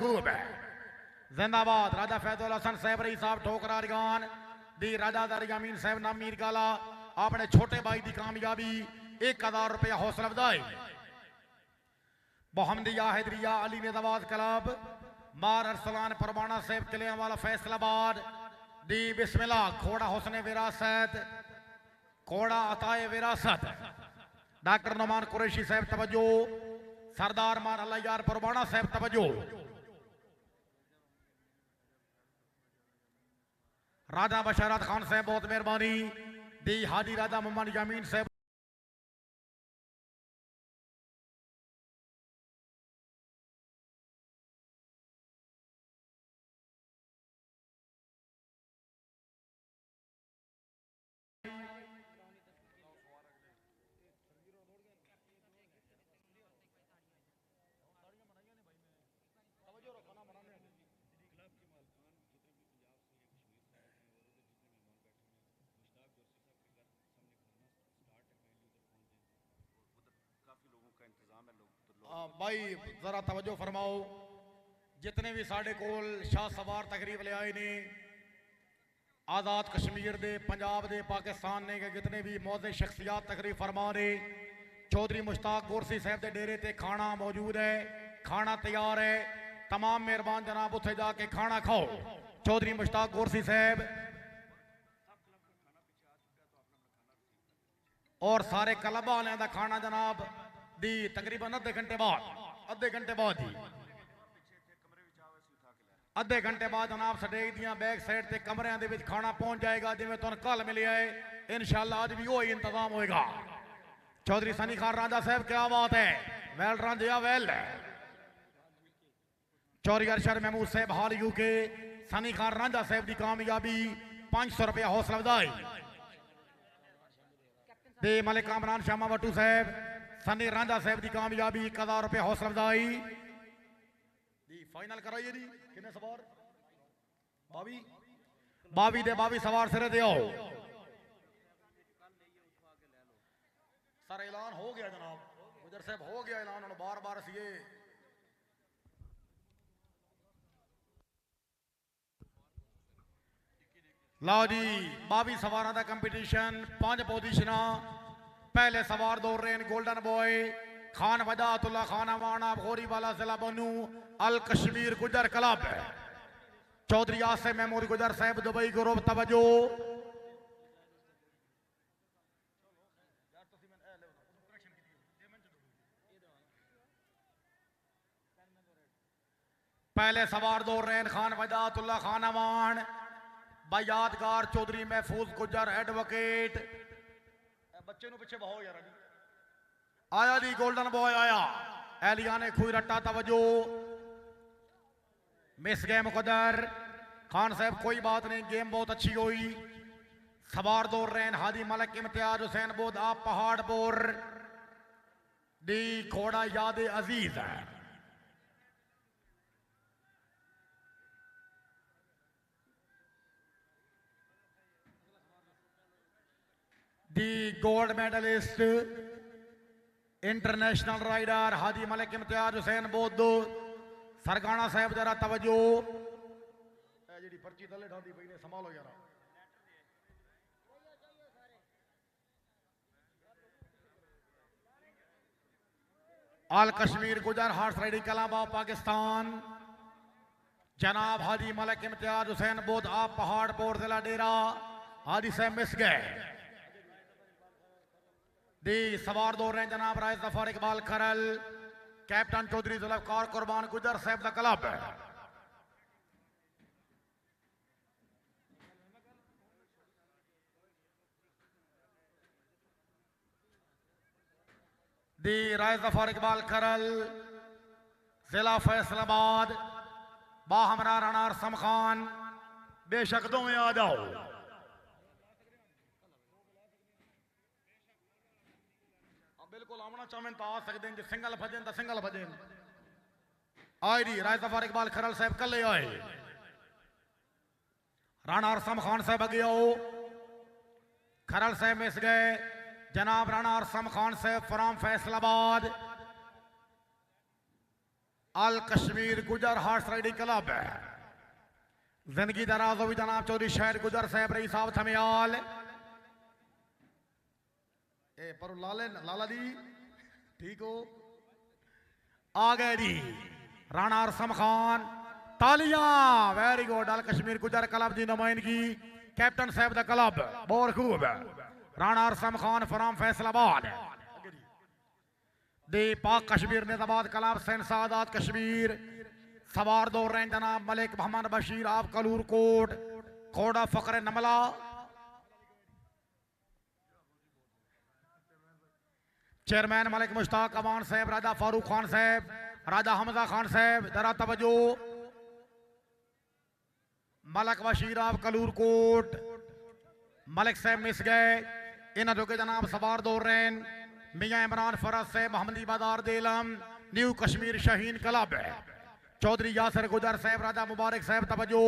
महबूब है। जिंदाबाद राजा फैजुल हसन साहब रही साहब ठोकरारगान दी राजा दरियामीन साहब नाम मीर गाला अपने छोटे भाई की कामयाबी 1000 रुपया हौसला अफजाई। मोहम्मदिया हैदरिया अली निजावाज क्लब मार अरसलान परवाना साहब किलियां वाला फैसलाबाद दी बिस्मिल्लाह घोड़ा हुस्ने विरासत घोड़ा अताए विरासत डॉक्टर नुमान कुरैशी साहब तवज्जो सरदार मान अल्लाह यार परवाना साहब तवज्जो राजा बशरत खान साहब बहुत मेहरबानी दी हाजी राजा मोहम्मद यामीन साहब भाई जरा तवज्जो फरमाओ जितने भी साढ़े कोल शाह सवार तकरीब ले आए ने आज़ाद कश्मीर दे पंजाब दे पाकिस्तान ने जितने भी मौजे शख्सियात तकरीब फरमा ने चौधरी मुश्ताक गोरसी साहब के डेरे ते खाना मौजूद है खाना तैयार है तमाम मेहरबान जनाब उत्थे जाके खाना खाओ चौधरी मुश्ताक गोरसी साहब और सारे क्लब वाले का खाना जनाब दी तकरीबन अद्धे घंटे बाद ही अद्धे घंटे बाद जनाब स्टेज दियां बैक साइड ते कमरियां दे विच खाना पहुंच जाएगा जिवें तुहानूं कल मिलिया है इंशाअल्लाह आज भी वही इंतजाम होएगा। चौधरी सनी खान रांझा साहब क्या बात है वेल रांझा वेल। चौधरी अरशद महमूद साहब हाल यूके सनी खान रांझा साहब की कामयाबी 500 रुपया हौसला अफजाई दे मलिक कामरान शामा वटू साहब सनी रांझा साहब की कामयाबी 1000 रुपया हौसला अफजाई दी फाइनल कराइए जी कितने सवार बावी दे बावी सवार सिरे दे आओ सर ऐलान हो गया जनाब गुजर साहब हो गया ऐलान उन्होंने बार बार ये लो जी बावी सवार का कंपीटिशन 5 पोजिशन पहले सवार दौड़ रहे हैं गोल्डन बॉय खान वजातुल्ला खान अवाना घोरी वाला जिला बनू अल कश्मीर गुजर क्लब चौधरी आसिम महमूद गुजर साहब दुबई ग्रुप तवज्जो पहले सवार दौड़ रहे हैं खान वजातुल्ला खान अवान यादगार चौधरी महफूज गुजर एडवोकेट बच्चे नु पीछे बहो यार आया जी गोल्डन बॉय आया एलिया ने खुई रट्टा तवज्जो मिस गए मुकद्दर खान साहब कोई बात नहीं गेम बहुत अच्छी हुई सवार दौड़ रहे हैं हादी मलिक इम्तियाज हुसैन बोध आप पहाड़पुर दी घोड़ा याद अजीज है दी gold medalist international rider Haji Malik Imtiaz Hussain Bodh Sargana साहब जरा तवज्जो जी पर्ची थले ढांदी पई ने संभालो यार आल कश्मीर गुजर हार्स राइडिंग कलाबाव पाकिस्तान जनाब हाजी मलिक इम्तियाज हुसैन बोध आप पहाड़पुर जिला डेरा हाजी साहब मिस गए दी सवार दौड़ रहे जनाब राय जफर इकबाल खरल कैप्टन चौधरी जुल्फकार कुर्बान गुजर साहब का क्लब दी राय जफर इकबाल खरल जिला फैसलाबाद बाहमरा राणा अरसम खान बेशक दो में आ जाओ बिल्कुल आमना चाहें तो आ सकते हैं सिंगल भजन तो सिंगल भजन आए जी राय जफर इकबाल खरल साहब कल आए राणा अरसम खान साहब अगे आओ खरल साहब मिस गए जनाब राणा अरसम खान साहब from Faisalabad Al Kashmir Gujar horse riding club जिंदगी दराज होगी जनाब चौधरी शहर गुजर साहब रही साहब थमियाल ए पर लाला दी ठीक हो आ गए जी राणा अरसम खान तालियां वेरी गुड अल कश्मीर गुजर क्लब की नुमाइंदगी कैप्टन साहब द क्लब बहुत खूब राणा अरसम खान फ्रॉम फैसलाबाद दी पाक कश्मीर नेताबाद क्लब सैन सादात कश्मीर सवार दौर रहे जनाब मलिक मोहम्मद बशीर आप कलूर कोट खोड़ा फकर नमला चेयरमैन मलिक मुश्ताक अमान साहब राजा फारूक खान साहब राजा हमजा खान साहब जरा तवज्जो मलिक बशीर आप कलूर कोट मलिक साहब मिस गए इन्होंने जो के जनाब सवार दौर रहे मियाँ इमरान फरज साहब मोहम्मदी बाजार देलम न्यू कश्मीर शाहीन क्लब चौधरी यासर गुजर साहब राजा मुबारक साहब तवज्जो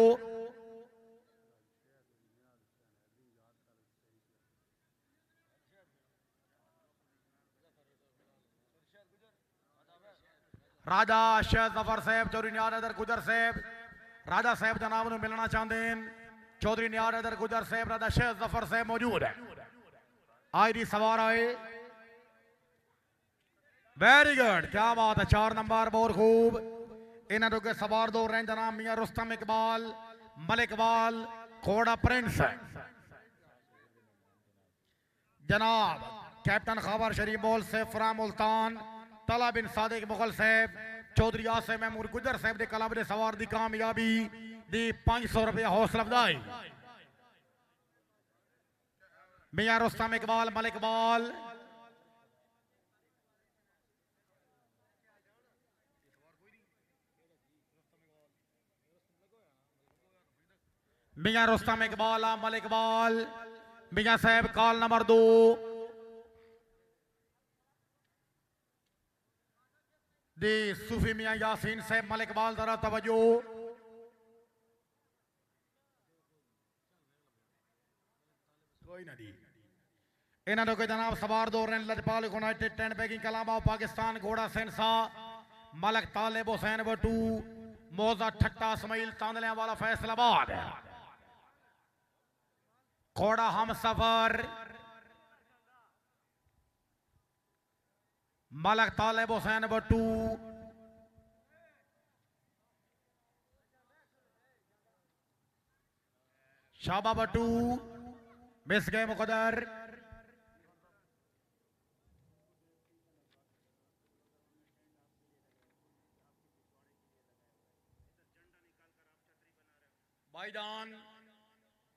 राजा शेख जफर साहब चौधरी न्यार गुजर साहब राजा साहब जनाब ने मिलना चाहते हैं चौधरी न्यार गुजर साहब राजा शेख जफर साहब मौजूद है आज दी सवार आए वेरी गुड क्या बात है 4 नंबर बहुत खूब इन्होंने के सवार दो रहे जनाब मियाँ रुस्तम इकबाल मलिक इकबाल खोड़ा प्रिंस जनाब कैप्टन खबर शरीफ बोल से फ्रा मुल्तान तला बिन सादिक मुगल साहब चौधरी आसिम महमूद गुजर साहब के क्लब के सवार की कामयाबी दी 500 रुपया हौसला अफजाई मियाँ रुस्तम इकबाल मलिक इकबाल मियाँ रुस्तम इकबाल मलिक इकबाल मियाँ साहब कॉल नंबर 2 दी सूफी मियाँ यासीन साहब मलिक इकबाल जरा तवज्जो कोई ना दी इन्होंने के जनाब सवार दो रन लजपाल यूनाइटेड टेंट बैगिंग कलामा पाकिस्तान घोड़ा सेंसा मलक तालिब हुसैन बटू मौजा ठट्टा इसमाइल तांदलियां वाला फैसलाबाद घोड़ा हम सफर मलक तालिब हुसैन बटू शाबा बटू मिस गए मुकदर भाईजान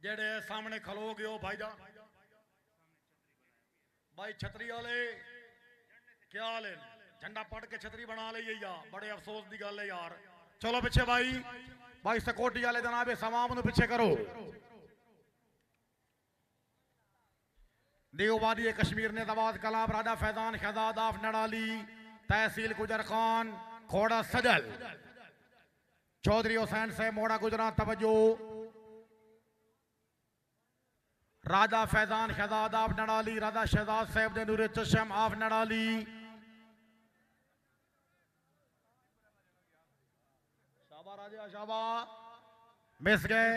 जेड़े सामने खलो गयो भाईजान भाई छतरी वाले क्या हाल है झंडा पड़ के छतरी बना ली या बड़े अफसोस की गल है यार चलो पिछे भाई सिक्योरिटी वाले जनाब सवाम नु पिछे करो देवबादी कश्मीर नेताबाद कलाब राजा फैजान शहजाद आफ नड़ाली तहसील गुजर खान खोड़ा सजल चौधरी हुसैन से मोड़ा गुजरात तवज्जो राजा फैजान शहजाद आफ नड़ाली राजा शहजाद साहब ने नूरे चशम of नड़ाली Shaba Raja Shaba miss गए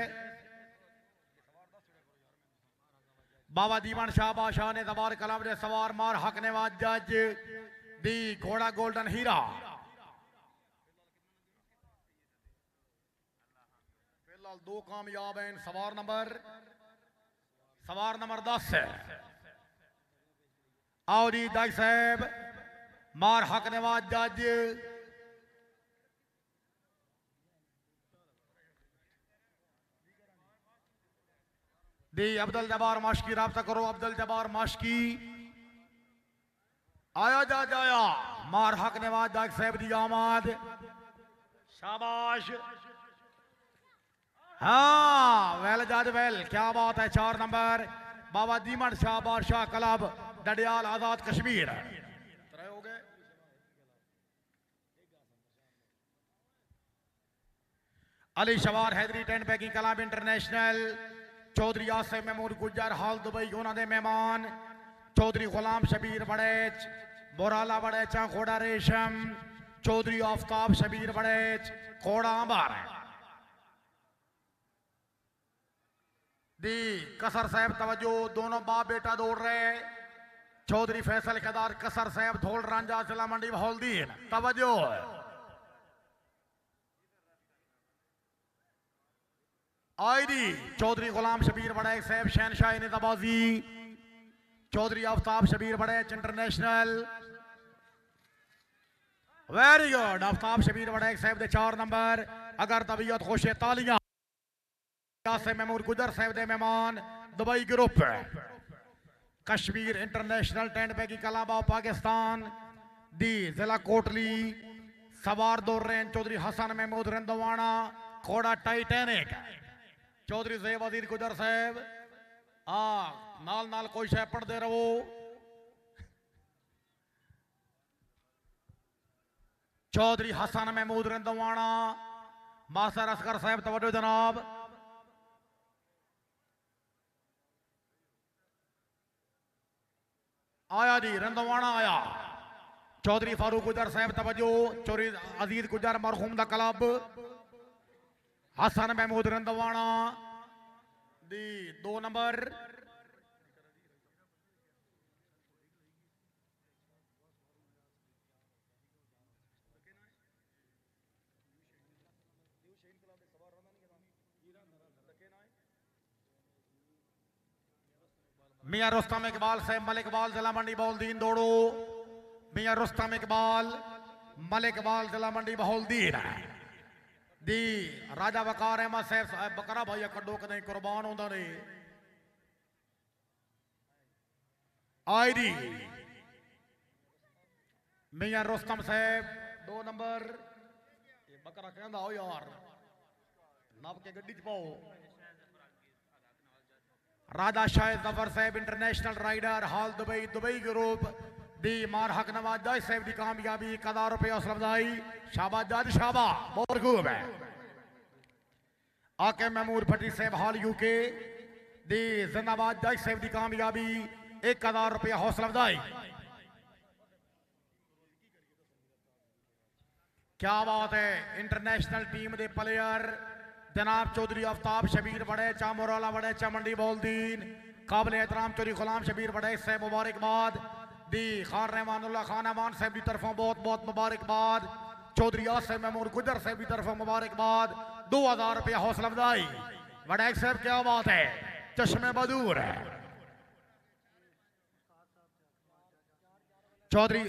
बाबा दीवान शाह बादशाह ने दबार कलाम ने सवार मार हक नेवाज जज दी घोड़ा गोल्डन हीरा फिलहाल 2 कामयाब हैं सवार नंबर 10 है आओ जी जज साहब मार हक नेवाज जज दी अब्दुल जब्बार माशकी राब्ता करो अब्दुल जब्बार माशकी आया जाया मार हक नेवाज जज साहब दी आमाद शाबाश हाँ वेल जज वेल क्या बात है 4 नंबर बाबा दीमन शाह बादशाह क्लब डडियाल आजाद कश्मीर हो गए अली शवार Haidri tent pegging club international Chaudhry Asim Mahmood Gujar हाल दुबई उन्होंने मेहमान चौधरी गुलाम शबीर बड़ेच बोराला बड़ेचा घोड़ा रेशम चौधरी आफ्ताब शबीर बड़ेच कोड़ा अंबार दी कसर साहब तवज्जो, दोनों बाप बेटा दौड़ रहे। चौधरी फैसल केदार कसर साहब धोल रांझा जिला मंडी बहौलदीन तवज्जो। आईडी चौधरी गुलाम शबीर बड़े साहब शहनशाह निजाबाजी, Chaudhry Aftab Shabbir Badech international. Very good, Aftab Shabbir बड़े साहब दे 4 नंबर। अगर तबीयत खुश है तालियां से महमूद गुजर साहब दे मेहमान Dubai group Kashmir international tent पैकी कलाबा पाकिस्तान दी जिला कोटली सवार दौड़ रहे हैं। चौधरी हसन महमूद रंदवाना घोड़ा टाइटैनिक। चौधरी ज़ेब वजीर गुजर साहब नाल नाल कोई शह पढ़ते रहो। चौधरी हसन महमूद रंदवाना मास्टर असगर साहब तवज्जो जनाब। आया जी रंदवाना आया। चौधरी फारूक गुजर साहब तवज्जो। चौधरी अजीज गुजर मरहूम दा क्लब हसन महमूद रंदवाना दी 2 नंबर। मियां रुस्तम इकबाल से मलिक बाल जिला मंडी बहौलदीन दौड़ो। मियां रुस्तम इकबाल मलिक बाल जिला मंडी बहौलदीन दी राजा वकार अहमद साहब बकरा भाई कड्डो कदें कुर्बान होंदा ने। आईडी मियां रुस्तम साहब 2 नंबर। बकरा कहंदा हो यार नब के गड्डी च पाओ। राजा शाहिद जफर साहब इंटरनेशनल राइडर हाल दुबई दुबई ग्रुप दी मार हक नवाज जाज साहब की कामयाबी 1000 रुपये हौसला अफजाई। शाबाश जाज शाबा बहुत खूब है। आके महमूद भट्टी साहब हाल यूके दी जिंदाबाद जाज साहब की कामयाबी 1000 रुपये हौसला अफजाई। क्या बात है। इंटरनेशनल टीम के प्लेयर जनाब चौधरी आफ्ताब शबीर बड़े चामुराला बड़े चामंडी बहौलदीन काबिल एहतराम चौधरी गुलाम शबीर बड़े से मुबारकबाद दी। खान रहमानुल्लाह खान अमान साहब की तरफों बहुत बहुत मुबारकबाद। चौधरी आसिफ महमूद गुजर साहब की तरफों मुबारकबाद 2000 रुपया हौसला अफजाई। वड़ैक साहब क्या बात है चश्मे बदूर है। चौधरी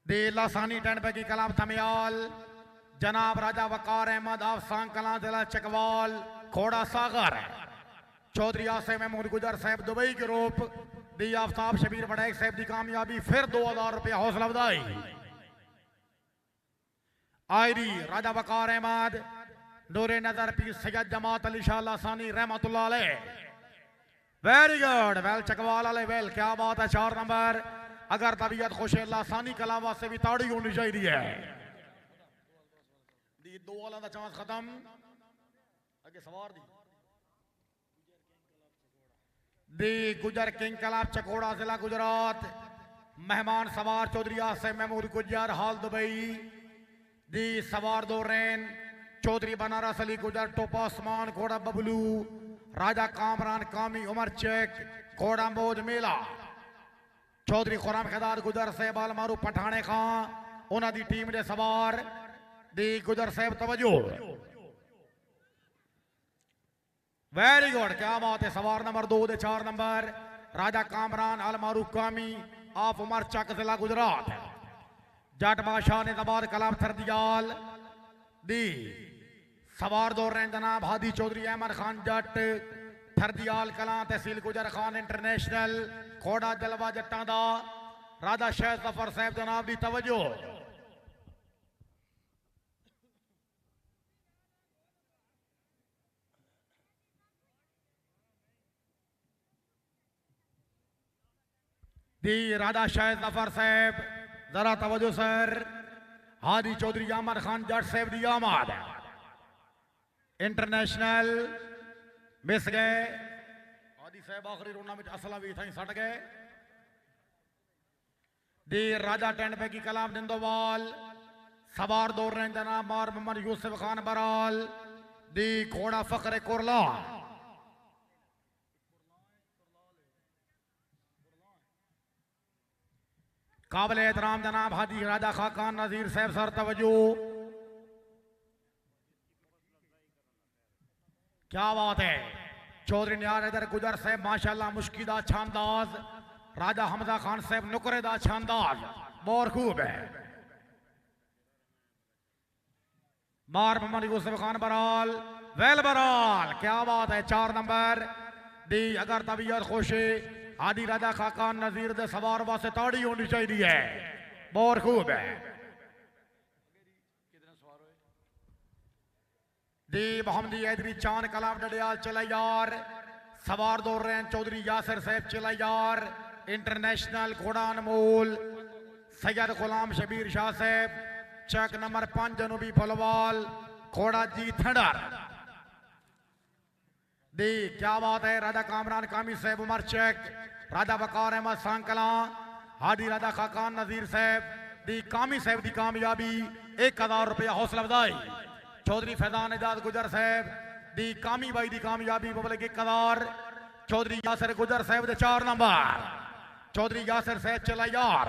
दी लासानी टेंट पैकी कलाम थमियाल जनाब राजा वकार अहमद आफसान कलां जिला चकवाल घोड़ा सागर। चौधरी आसिफ महमूद गुजर साहब दुबई ग्रुप दी आफ्ताब शबीर बड़ैक साहब की कामयाबी फिर 2000 रुपया हौसला अफजाई। आईडी राजा वकार अहमद नूरे नजर पीर सैयद जमात अली शाह लासानी रहमतुल्लाह अलैह। वेरी गुड वेल चकवाल वाले वेल क्या बात है 4 नंबर। अगर तबीयत खुश है लासानी कलाम वास्ते भी ताड़ी होनी चाहिए है। दी 2 वाला दा चांस खत्म। अगे सवार दी गुजर किंग क्लब चकोड़ा जिला गुजरात मेहमान सवार चौधरी आसिफ महमूद गुजर हाल दुबई दी सवार दो रैन चौधरी बनारस अली गुजर टोपा उस्मान घोड़ा बबलू राजा कामरान कामी उमर चेक घोड़ा मोद मेला चौधरी खुराम खदार गुजर साहब आल मारू पठाने खां उन्हां दी टीम दे सवार दी गुजर साहब तवज्जो। वेरी गुड क्या बात है। सवार नंबर 2 दे 4 नंबर राजा कामरान अल मारूफ कामी आप उमर चक जिला गुजरात जट बादशाह ने दबाद कलाम थरदियाल दी सवार दो रहे जनाब हादी चौधरी अहमद खान जट थरदियाल कलां तहसील गुजर खान इंटरनेशनल खोड़ा जलवा जट्टां दा राजा शाह जफर साहब जनाब दी तवज्जो। दी राजा शाह जफर साहब जरा तवज्जो सर हादी चौधरी अहमद खान जट साहब दी आमद इंटरनेशनल मिस गए हादी साहब आखिरी रोना में असला भी था सट गए दी राजा टेंट पे की कलाम निंदोवाल सवार दौड़ रहे हैं जनाब मार मोहम्मद यूसुफ खान बराल दी घोड़ा फखरे कुरला काबिल एहतराम जनाब हाजी राजा खाकान नजीर साहब सर तवज्जो क्या बात है चौधरी नियार इधर गुजर साहब माशाल्लाह मुश्किदा छांदाज राजा हमजा खान साहब नुकरेदा छांदाज बहुत खूब है मार मोहम्मद यूसुफ खान बराल वेल बराल क्या बात है 4 नंबर दी अगर तबीयत खुश है आदि राजा खाकान नजीर दे सवार वास्ते ताड़ी होनी चाहिए है बहुत खूब है दी मोहम्मदी हैदरी चांद कलाम डडियाल चला यार सवार दौड़ रहे हैं चौधरी यासिर साहब चला यार इंटरनेशनल घोड़ा अनमोल सैयद गुलाम शबीर शाह साहब चक नंबर 5 जनूबी फुलवाल घोड़ा जी थंडर दी क्या बात है राजा कामरान कामी साहब उमर चेक राजा वकार अहमद सांकला हादी राजा खाकान नजीर साहब दी कामी साहब दी कामयाबी 1000 रुपया हौसला अफजाई चौधरी फैजान एजाज गुजर साहब दी कामी बाई दी कामयाबी मुबलक 1000 चौधरी यासिर गुजर साहब दे 4 नंबर चौधरी यासिर साहब चला यार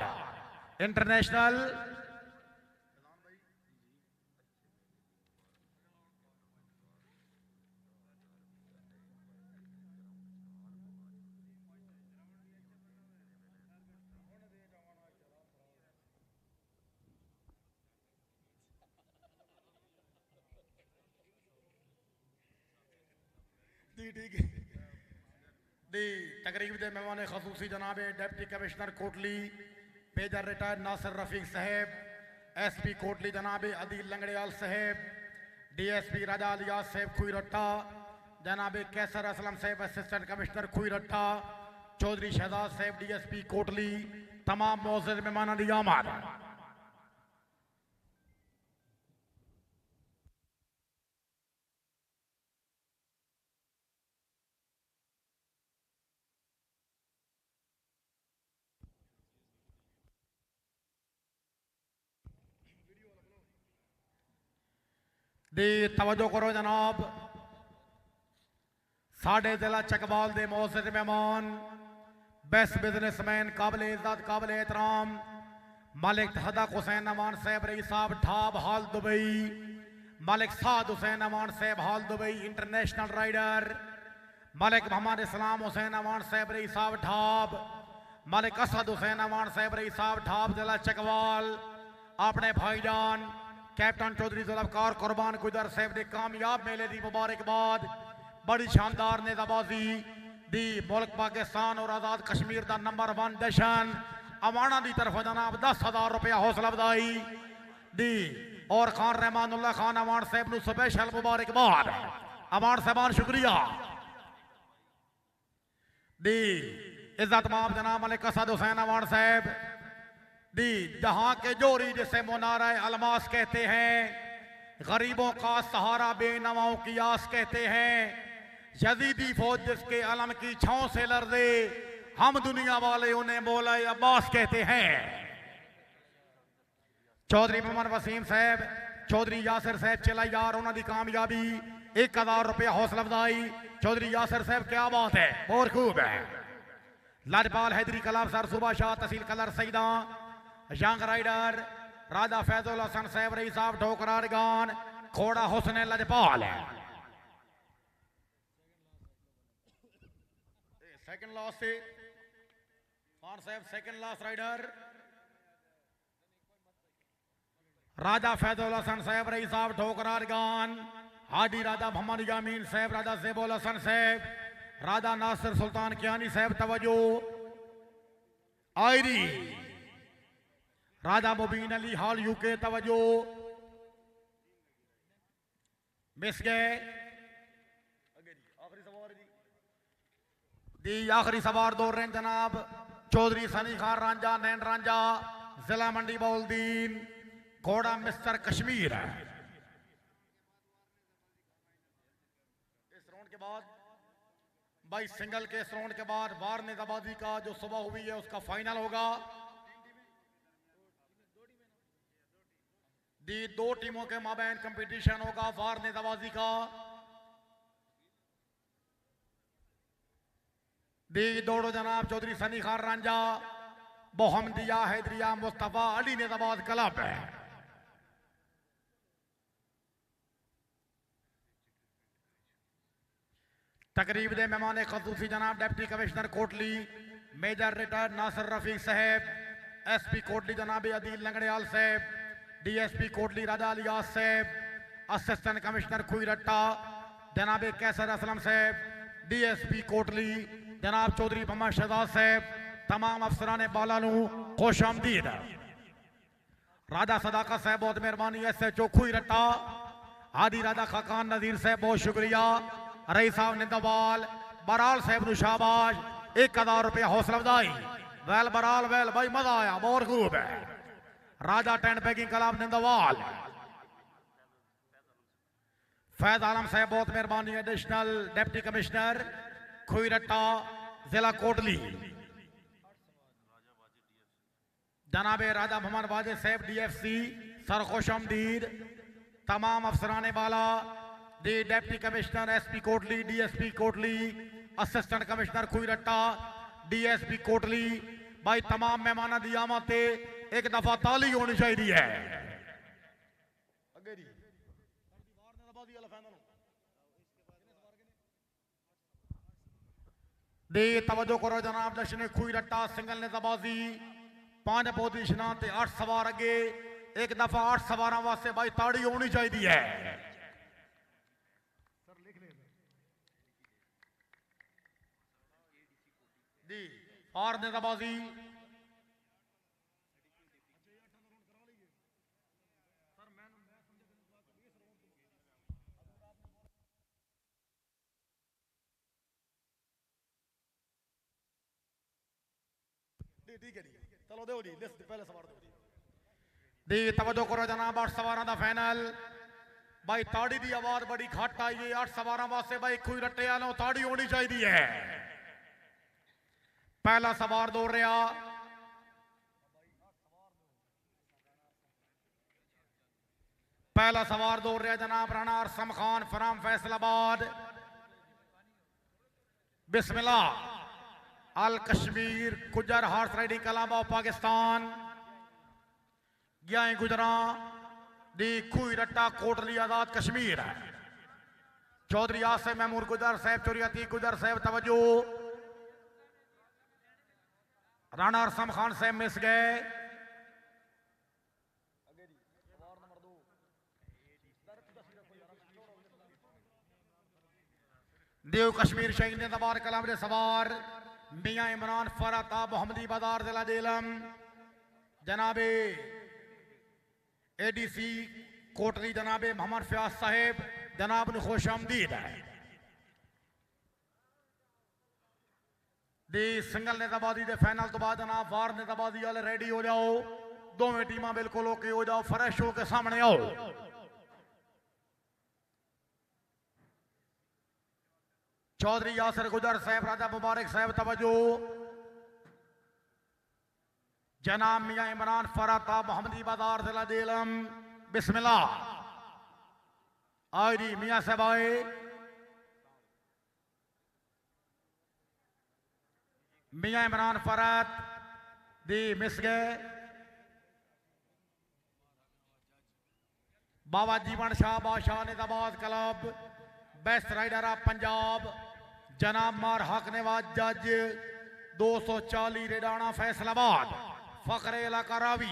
इंटरनेशनल ठीक है दी तकरीब दे मेहमान खसूसी जनाब deputy commissioner Kotli major retired Nasir Rafiq sahab SP Kotli जनाब अदील लंगड़ियाल साहब डीएसपी राजा अलियास साहब खुई रट्टा जनाब कैसर असलम साहब असिस्टेंट कमिश्नर खुई रट्टा चौधरी शहजाद साहब डीएसपी कोटली तमाम मौजूद मेहमान दी आमद दी तवज्जो करो जनाब साढ़े जिला चकवाल दे मौजूद मेहमान बेस्ट बिजनेसमैन काबिल इज्जत काबिल एहतराम मालिक सदक हुसैन अमान साहब रई साहब ढाब हाल दुबई मालिक साद हुसैन अमान साहब हाल दुबई इंटरनेशनल राइडर मालिक मोहम्मद इस्लाम हुसैन अमान साहब रई साहब ढाब मालिक असद हुसैन अमान साहब रई साहब ढाब जिला चकवाल अपने भाईजान कैप्टन चौधरी जुल्फकार कुर्बान गुजर साहब ने कामयाब मेले की मुबारकबाद बड़ी शानदार नेजाबाजी दी मुल्क पाकिस्तान और आजाद कश्मीर का नंबर 1 जशन अवाना की तरफ जनाब 10,000 रुपया हौसला अफजाई दी और खान रहमानुल्लाह खान अवान साहब को स्पेशल मुबारकबाद अवान साहबान शुक्रिया दी इज्जत माफ जनाब मलिक असद हुसैन अवान साहब दी जहां के जोरी जिसे मुनारा अलमास कहते हैं गरीबों का सहारा बेनवाओं की आस कहते हैं यजीदी फौज जिसके अलम की छांव से लर्जे हम दुनिया वाले उन्हें मौला अब्बास कहते हैं चौधरी मोहम्मद वसीम साहब चौधरी यासिर साहब चला यार उन्होंने कामयाबी 1000 रुपया हौसला अफजाई चौधरी यासिर साहब क्या बात है बहुत खूब है लाजपाल हैदरी कलाम सर सुबह शाह तहसील कलर सईदा यंग राइडर राजा फैजुल हसन साहब रई साहब ठोकरार गान घोड़ा हुस्न लाजपाल है सेकंड लास्ट से खान साहब सेकंड लास्ट राइडर राजा फैजुल हसन साहब रई साहब ठोकरार गान हाजी राजा मोहम्मद यामीन साहब राजा ज़ेबुल हसन साहब राजा नासिर सुल्तान कियानी साहब तवज्जो आयरी राजा मुबीन अली हॉल यूके तवज्जो मिस गए दी आखिरी सवार दौड़ रहे हैं जनाब चौधरी सनी खान रांझा नैन रांझा जिला मंडी बौलदीन घोड़ा मिस्टर कश्मीर है इस राउंड के बाद बाई सिंगल के इस राउंड के बाद वार नेजाबाजी का जो सुबह हुई है उसका फाइनल होगा दी दो टीमों के माबैन कंपटीशन होगा वार नेजाबाजी का। दी दौड़ो जनाब चौधरी सनी खान रांझा, मोहम्मदिया हैदरिया मुस्तफा अली नेजाबाद क्लब है। तकरीब दे मेहमान खसूसी जनाब deputy commissioner Kotli major retired Nasir Rafiq sahab, SP Kotli जनाब Adeel Langrial sahab, DSP Kotli Raja Ilyas sahab, assistant commissioner Khuiratta जनाब कैसर असलम साहब, DSP कोटली जनाब चौधरी मोहम्मद शहजाद साहब, तमाम अफसरान बालानू खुश आमदीद। राजा सदाकत साहब बहुत मेहरबानी, SHO खुईरट्टा आदि राजा खाकान नजीर साहब बहुत शुक्रिया। रई साहब निंदवाल बराल साहब नु शाबाश, 1000 रुपया हौसला अफजाई। वेल बराल वेल भाई मजा आया, बहुत खूब है। राजा टेंट पैकिंग क्लब निंदवाल, फैज आलम साहब बहुत मेहरबानी, एडिशनल डिप्टी कमिश्नर खुईरट्टा जिला कोटली। जनाबे राजा मोहम्मद वाजिद साहब DFC सर खुश आमदीद। तमाम अफसरान बाला दी deputy commissioner SP Kotli, DSP Kotli, assistant commissioner Khuiratta, DSP Kotli भाई तमाम मेहमान दी आमद एक दफा ताली होनी चाहिए है। दे तवज्जो करो जनाब, जश्न खुईरट्टा सिंगल नेजाबाजी 5 पोजीशन 8 सवार अगे, एक दफा 8 सवार वास्ते भाई ताड़ी होनी चाहिए है। दी और नेजाबाजी ठीक है, चलो दो जी लिस्ट पहले सवार दो दी तवज्जो करो जनाब, 8 सवार का फाइनल भाई ताड़ी की आवाज बड़ी घट आई है। 8 सवार वास्ते भाई खुईरट्टे वालों ताड़ी होनी चाहिए है। पहला सवार दौड़ रहा, पहला सवार दौड़ रहा जनाब राणा अरसम खान फराम फैसलाबाद। बिस्मिल्लाह अल Kashmir Gujar horse riding club of Pakistan ग्याई गुजरा दी खुईरट्टा कोटली आजाद कश्मीर है। चौधरी आसिफ महमूद गुजर साहब, चौरियाती गुजर साहब तवज्जो। राणा अरसम खान साहब मिस गए। देव कश्मीर शहीद नेजाबाद कलाम दे सवार मियां इमरान फराता मोहम्मदी बाजार जिला जेलम जनाबे ADC कोटली जनाबे मोहम्मद फयाज साहेब जनाब ने खुश आमदीद है। दी सिंगल नेताबाजी दे फाइनल तो बाद जनाब वार नेताबाजी वाले रेडी हो जाओ, दोवें टीमां बिल्कुल ओके हो जाओ, फ्रेश होकर सामने आओ। चौधरी यासर गुजर साहब, राजा मुबारक साहब तवज्जो। जनाब मियां इमरान फराता मोहम्मदी बाजार जिला जेलम बिस्मिल्लाह आयरी मियां साहब आए। मियां इमरान फरात दी मिस गए। बाबा Jeevan Shah Badshah Netabad club best rider of Punjab जनाब मार हक नवाज जज 240 रेडाना फैसलाबाद फखरे इलाका रावी।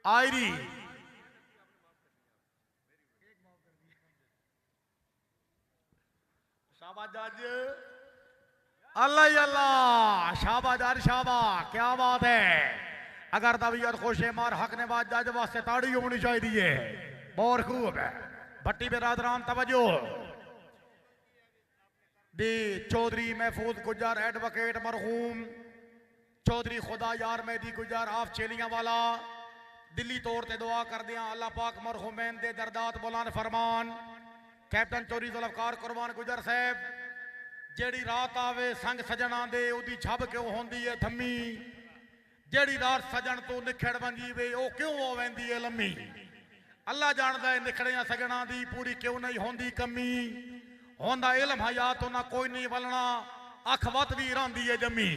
आयरी शाबाश जज, अल्लाह ही अल्लाह, शाबाश जज शाबाश, क्या बात है। अगर तबीयत खुश है मार हक ने बात जज वास्ते ताड़ी होनी चाहिए, बहुत खूब है। भट्टी बिरादरान तवज्जो दी चौधरी महफूज गुजर एडवोकेट मरहूम चौधरी खुदा यार मेहदी गुजर ऑफ चेलियां वाला दिली तौर ते दुआ करदे हां अल्लाह पाक मरहूमैन दे दर्दात बुलंद फरमान। कैप्टन चौधरी जुल्फकार कुर्बान गुजर साहब जेड़ी रात आवे संग सजना दे ओदी छब क्यों होंदी है थम्मी, जेड़ी रात सजन तो निखड़ बंजी वे ओ क्यों हो वेंदी है लम्मी। अल्लाह जानदा है निखड़ियां सजना दी पूरी क्यों नहीं होंदी कमी, होंदा इल्म हयात ना कोई नहीं वलना अख वत भी रंदी है जमी।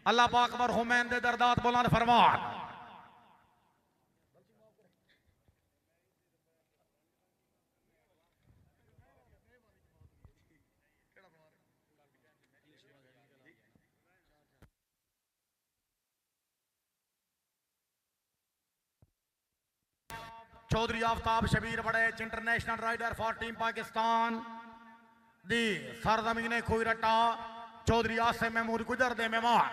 अल्लाह पाक मरहूमैन दे दर्दात बुलंद फरमान। Chaudhry Aftab Shabbir Badech international rider for team Pakistan दी सरजमीने खुईरटा चौधरी आसिम महमूद गुजर दे मेहमान।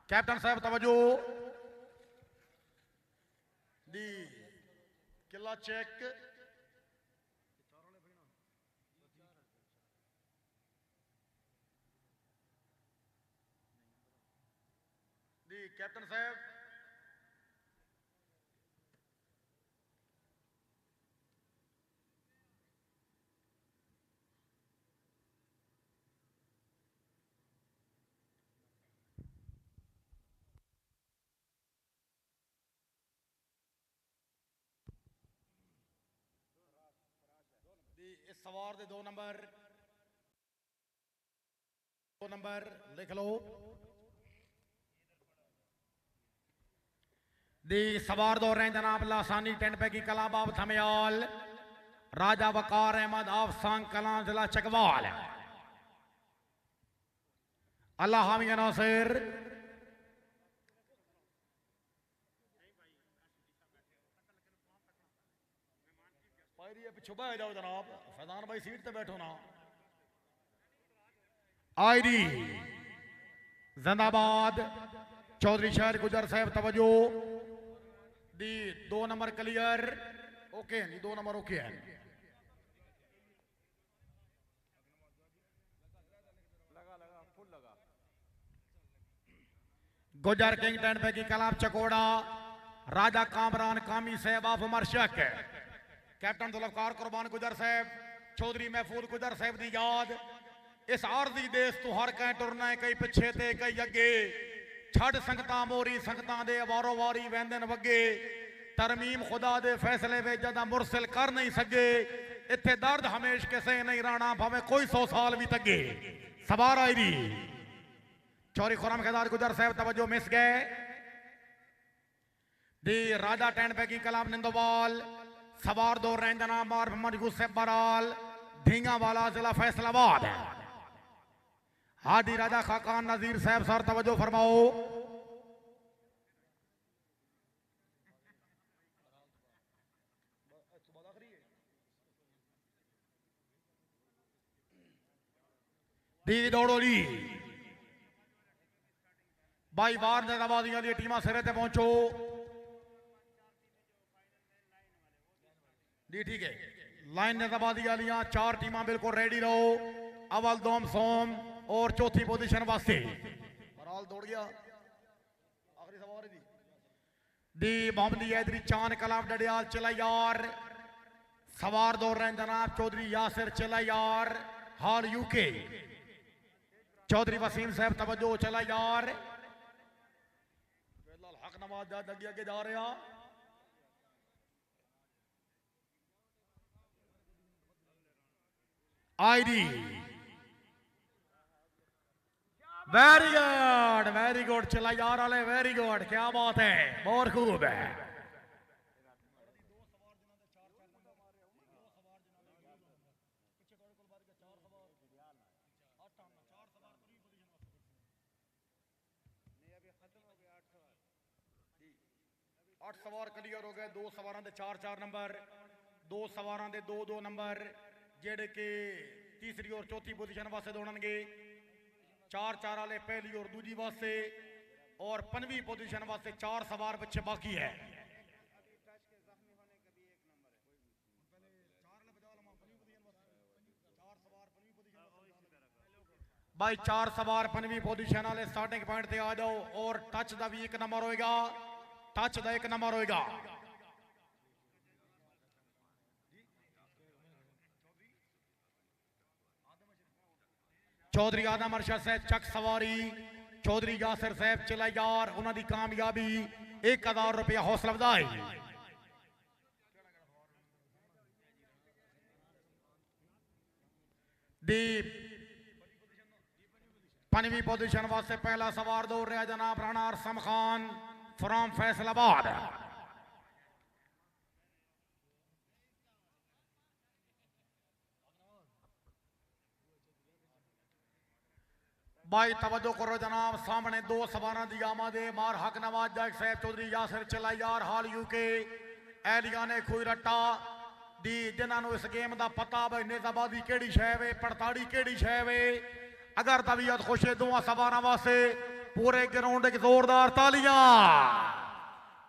कैप्टन साहब तवज्जो दी किला चेक दी कैप्टन साहब इस सवार दे दो नंबर लिख लो दी सवार दो रहे जनाब लासानी टेंट पे की कला बाब थमयाल राजा वकार अहमद आफसांग कला जिला चकवाल अल्लाह हामी नासिर पिछू बह जाओ जनाब फैजान भाई सीट पे बैठो ना। आईडी जिंदाबाद चौधरी शहर गुजर साहब तवज्जो दी 2 नंबर क्लियर ओके नहीं 2 नंबर ओके है। गुजर किंग टेंट पे की कलाम चकोड़ा राजा कामरान कामी साहब ऑफ मरशक कैप्टन जुल्फकार कुर्बान गुजर साहब चौधरी महफूज गुजर साहब की याद इस आरजी देश तो हर कहीं टुरना है कई पिछे ते कई अगे छड़ संगतां मोरी संगतां दे वारो वारी वैंदन वगे तरमीम खुदा दे फैसले वे जदा मुरसिल कर नहीं सके इत्थे दर्द हमेश किसे नहीं राना भावे कोई 100 साल भी तगे सवार आई चौरी खुरम खेदार गुजर साहब तवज्जो मिस गए दी राजा टेंट पे की कलाम निंदोवाल सवार दो रेंजना मार मोहम्मद यूसुफ बराल ढींगा वाला जिला फैसलाबाद हादी राजा खाकान नजीर साहब सर तवज्जो फरमाओ। दी दौड़ो ली भाई वार नवादियां दी टीमां सिरे ते पहुंचो जी ठीक है। लाइन नजाबादी वालियां 4 टीमां बिल्कुल रेडी रहो अवल दोम सोम और चौथी पोजीशन वास्ते बराल दौड़ गया आखिरी सवार दी मोहम्मद हैदरी चांद कलाम डडियाल चला यार सवार दौड़ रहे जनाब चौधरी यासिर चला यार हाल यूके चौधरी वसीम साहब तवज्जो चला यार हक नवाज अगे जा रहा आईडी वेरी गुड चला यार वाले वेरी गुड क्या बात है बहुत खूब है। आठ सवार क्लियर हो गए 2 सवारां दे 4 नंबर 2 सवारां दे 2 नंबर जेड़े के तीसरी और चौथी पोजीशन वास्ते दौड़नगे 4 वाले पहली और दूजी वास्ते और 5वीं पोजीशन वास्ते 4 सवार पीछे बाकी है। भाई 4 सवार 5वीं पोजीशन वाले स्टार्टिंग पॉइंट पे आ जाओ और टच का भी 1 नंबर होएगा टच का 1 नंबर होएगा। चौधरी आदम अरशद साहब चक सवारी, चौधरी यासिर साहब चिलायार, उन्होंने कामयाबी 1000 रुपया हौसला अफजाई। दी 5वीं पोजीशन वास्ते पहला सवार दौड़ रहा जनाब राणा अरसम खान फ्रॉम फैसलाबाद। भाई तवज्जो करो जनाब, सामने 2 सवार दी आमादे मार हक नवाज जाग साहब चौधरी यासिर चिलायार हाल यूके एलिया ने खुई रट्टा दी जिन्होंने इस गेम का पता भाई निजाबादी केड़ी शै वे, पड़ताड़ी केड़ी शै वे। अगर तबीयत खुश है दोवां सवारां वास्ते पूरे ग्राउंड एक जोरदार तालियां।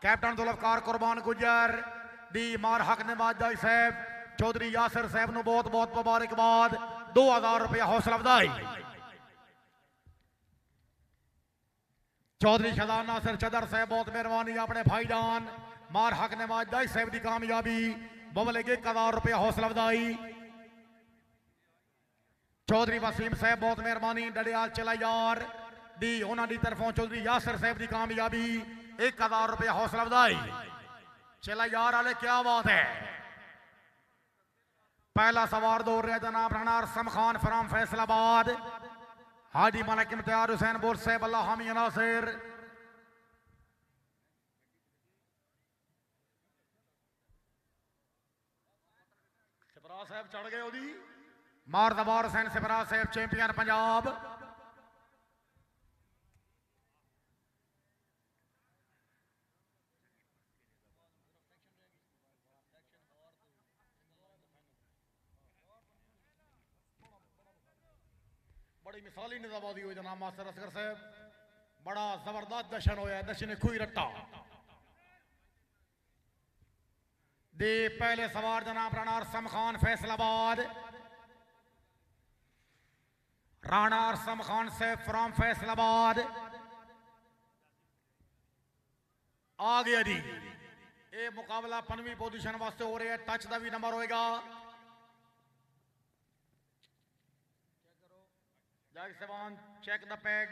कैप्टन जुल्फकार कुर्बान गुजर दी मार हक नवाज जाग साहब चौधरी यासिर साहब नूं बहुत बहुत मुबारकबाद, 2000 रुपया हौसला अफजाई। चौधरी शहजाद नासिर चदर साहब बहुत मेहरबानी अपने भाईजान मार हक नवाज जाग साहब की कामयाबी बबले 1000 रुपया हौसला अफजाई। चौधरी वसीम साहब बहुत मेहरबानी डडियाल चिलायार दी उन्होंने तरफों चौधरी यासिर साहब की कामयाबी 1000 रुपया हौसला अफजाई। चिलायार वाले क्या बात है। पहला सवार दौड़ रहा जनाब राणा अरसम खान फ्राम फैसलाबाद, हाजी मलिक इम्तियाज हुसैन बोर साहब अल्लाह हामी नासिर। सिपरा साहब चढ़ गए ओदी मार दबार हुसैन सिपरा साहब चैंपियन पंजाब। बड़ी मिसाली निजाबादी हुई जनाब मास्टर असगर साहब, बड़ा जबरदस्त दर्शन होया, दर्शन खुई रट्टा दे पहले सवार जनाब राणा अरसम खान फैसलाबाद, राणा अरसम खान से फ्रॉम फैसलाबाद आ गया जी। ये मुकाबला 5वीं पोजीशन वास्ते हो रहा है, टच का भी नंबर होएगा। जग सेवान चेक द पैग।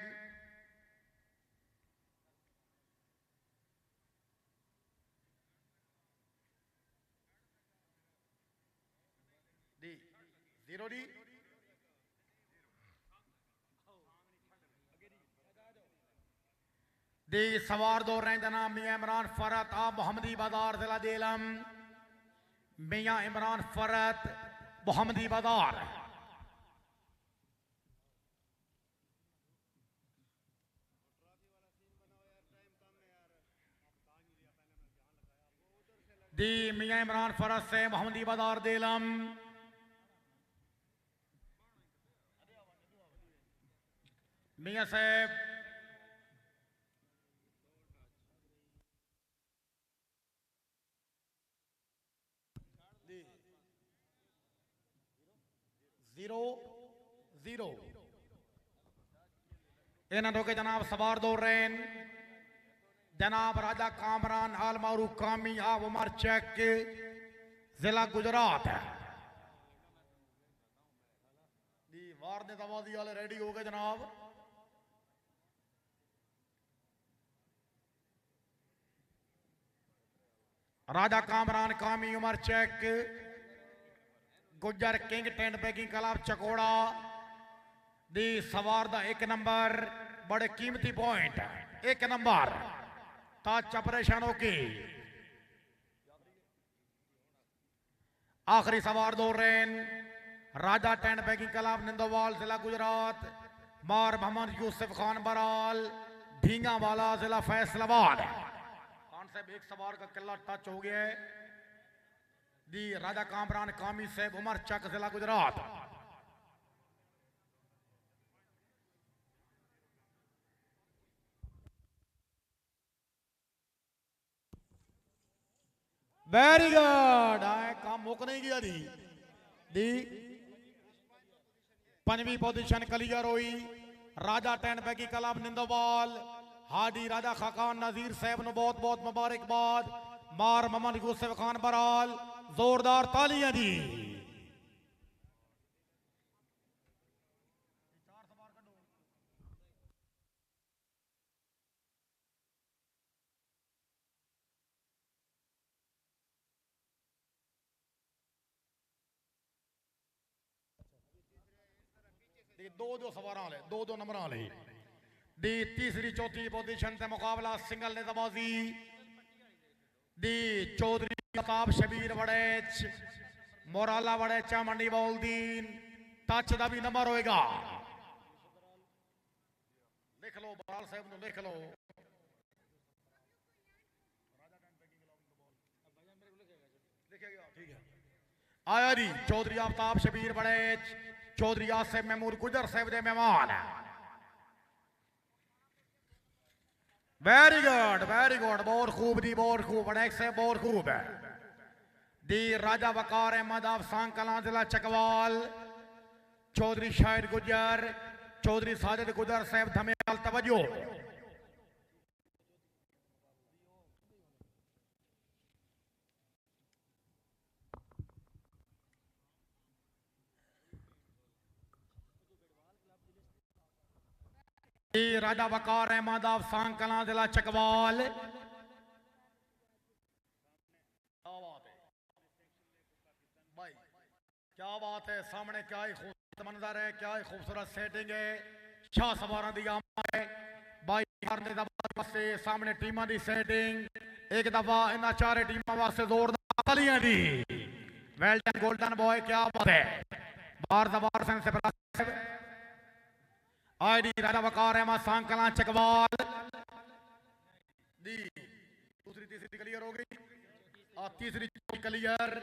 दी 0 डी दी सवार दो रहे जनाब मियाँ इमरान फरत आ मोहम्मदी बाजार जिला जेलम। मियाँ इमरान फरत मोहम्मदी बाजार दी मियाँ इमरान फरत से मोहम्मदी बाजार जेलम। मियाँ साहब जीरो जीरो इन्होंने के जनाब सवार दौड़ रहे हैं जनाब राजा कामरान आल मारूफ कामी आब उमर चेक जिला गुजरात जी। वार ने दवादी वाले रेडी हो गए जनाब। राजा कामरान कामी उमर चेक गुजर किंग टेंट बैगिंग क्लब चकोड़ा दी सवार दा 1 नंबर बड़े कीमती point 1 number touch operation okay. आखिरी सवार दौड़ रहे हैं राजा टेंट बैगिंग क्लब निंदोवाल जिला गुजरात मार मोहम्मद यूसुफ खान बराल ढींगा वाला जिला फैसलाबाद। खान साहब एक सवार का किला टच हो गया है जी। राजा कामरान कामी साहब उमर चक जिला गुजरात। वेरी गुड आए काम मुक नहीं गया दी 5वीं पोजीशन क्लियर हुई। राजा टेन बैगी क्लब निंदोवाल हाजी राजा खाकान नजीर साहब नु बहुत बहुत मुबारकबाद। मार मोहम्मद यूसुफ खान बराल जोरदार तालियां जी। दो दो सवार वाले दो दो नंबर वाले दी तीसरी चौथी पोजीशन से मुकाबला सिंगल नेजाबाजी दी चौधरी प्रताप शबीर वड़ेच मोराला वड़ेचा मंडी बौलदीन टच का भी नंबर होएगा। लिख लो बराल साहब नु लिख लो। ठीक है आया जी चौधरी आफ्ताब शबीर वड़ेच चौधरी आसिफ महमूद गुजर साहब दे मेहमान। वेरी गुड बहुत खूब जी बहुत खूब वड़ेच से बहुत खूब है दी राजा वकार अहमद अफसान कलां जिला चकवाल चौधरी शाहिद गुजर चौधरी साजिद गुजर साहब धमेल तवज्जो। राजा वकार अहमद अफसान कलां जिला चकवाल। भाई क्या बात है सामने क्या ही खूबसूरत मंजर है क्या ही खूबसूरत सेटिंग है शाह सवारा दी आमद है भाई से सामने टीमां दी सेटिंग एक दफा इन चारे टीमां वास्ते जोरदार तालियां दी। वेल्टन गोल्डन बॉय क्या बात है बार दबार से आईडी राजा वकार अहमद सांकला चकवाल दी दूसरी तीसरी क्लियर हो गई और तीसरी क्लियर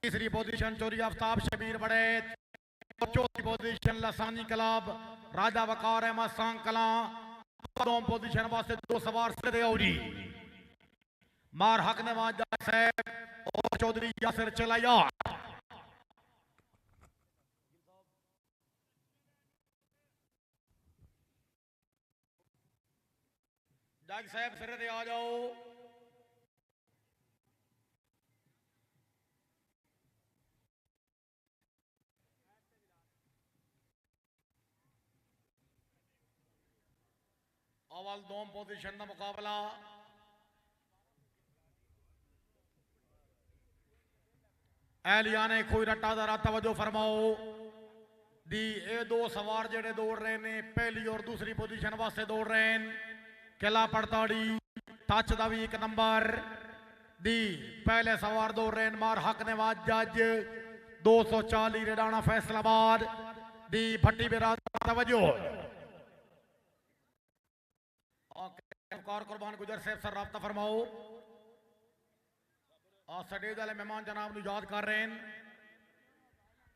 तीसरी पोजीशन चोरी आफ्ताब शबीर बड़े चौथी पोजीशन लसानी क्लब राजा वकार अहमद सांकला दोनों पोजीशन वास्ते दो सवार से औरी मार हक नवाज साहब और चौधरी यासिर चलाया। जग साहब सिरे ते आ जाओ। अवल दो पोजीशन का मुकाबला एलिया ने कोई रट्टा दरा तवज्जो फरमाओ दी ये दो सवार जेड़े दौड़ रहे ने पहली और दूसरी पोजीशन वास्ते दौड़ रहे हैं किला पड़ताड़ी टच का भी एक नंबर दी पहले सवार दौड़ रहे मार हक नवाज जज 240 रेडाना फैसलाबाद दी भट्टी बिरादर तवज्जो कुर्बान गुजर साहब सर राब्ता फरमाओ और सडेज वाले मेहमान जनाब नु याद कर रहे हैं।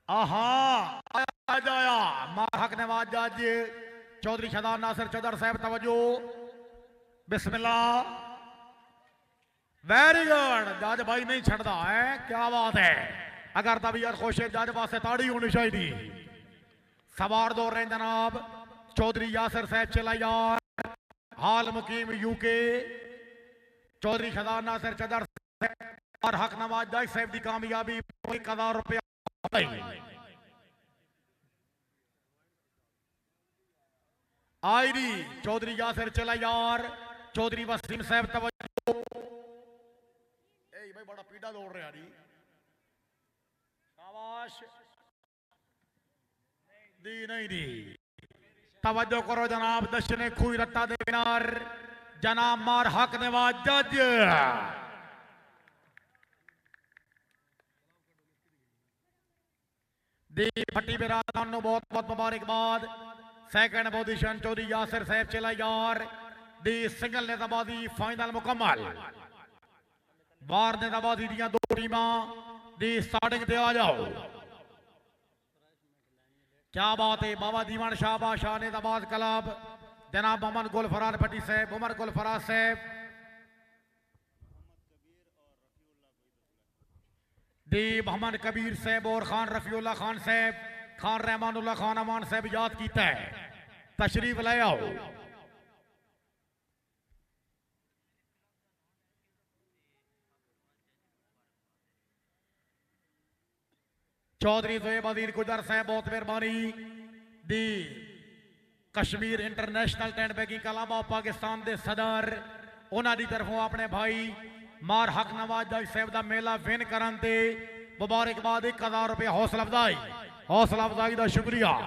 आहा आया मार हक नवाज जज चौधरी शहजाद नासिर चौधर साहब तवज्जो बिस्मिल्लाह वेरी गुड जज भाई नहीं छड़ता है क्या बात है अगर तबीयत खुश है जज वास्ते ताड़ी होनी चाहिए। सवार दौड़ रहे जनाब चौधरी यासिर साहब चला यार हाल मुकीम यूके चौधरी शहजाद नासिर चदर और हक नवाज जज साहब की कामयाबी 1000 रुपया आईडी चौधरी यासिर चला यार चौधरी वसीम साहब तवज्जो भाई बड़ा पीड़ा दौड़ रहा जी शाबाश दी नहीं दी तवज्जो करो जनाब दशने खुई रट्टा दे विनर जनाब मार हक नवाज जज दी फटी बिरादर नु बहुत बहुत मुबारकबाद। सेकंड पोजीशन चौधरी यासिर साहब चला यार दी सिंगल नेताबाजी फाइनल मुकम्मल वार नेताबाजी दियां दो टीमां दी स्टार्टिंग ते आ जाओ। क्या बात है बाबा दीवान शाह बादशाह नेताबाद क्लब जनाब मोहम्मद गुलफराज भट्टी साहब उमर गुलफराज साहब दी मोहम्मद कबीर साहब और खान रफीउल्लाह खान साहब खान रहमानुल्लाह खान अमान साहब याद किया है तशरीफ ले आओ। चौधरी ज़ोएब अजीर गुजर साहब बहुत मेहरबानी दी Kashmir international tent pegging club of Pakistan के सदर उन्होंने तरफों अपने भाई मार हक नवाज जज साहब का मेला विन करन ते मुबारकबाद 1000 रुपये हौसला अफजाई का शुक्रिया।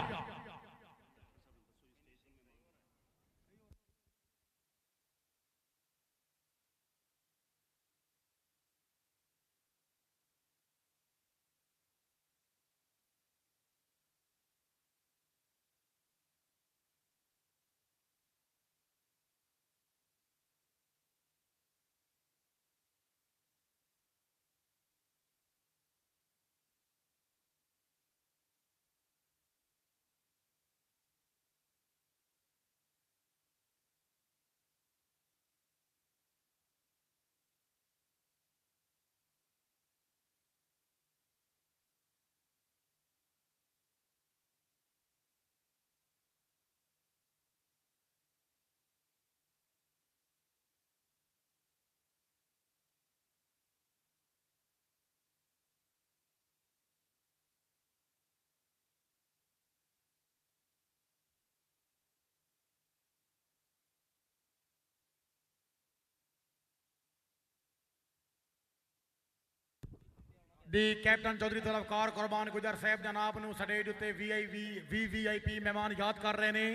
दी कैप्टन चौधरी तलबकार कुरबान गुजर साहब जनाब नूं स्टेज उत्ते वीवीआईपी मेहमान याद कर रहे हैं।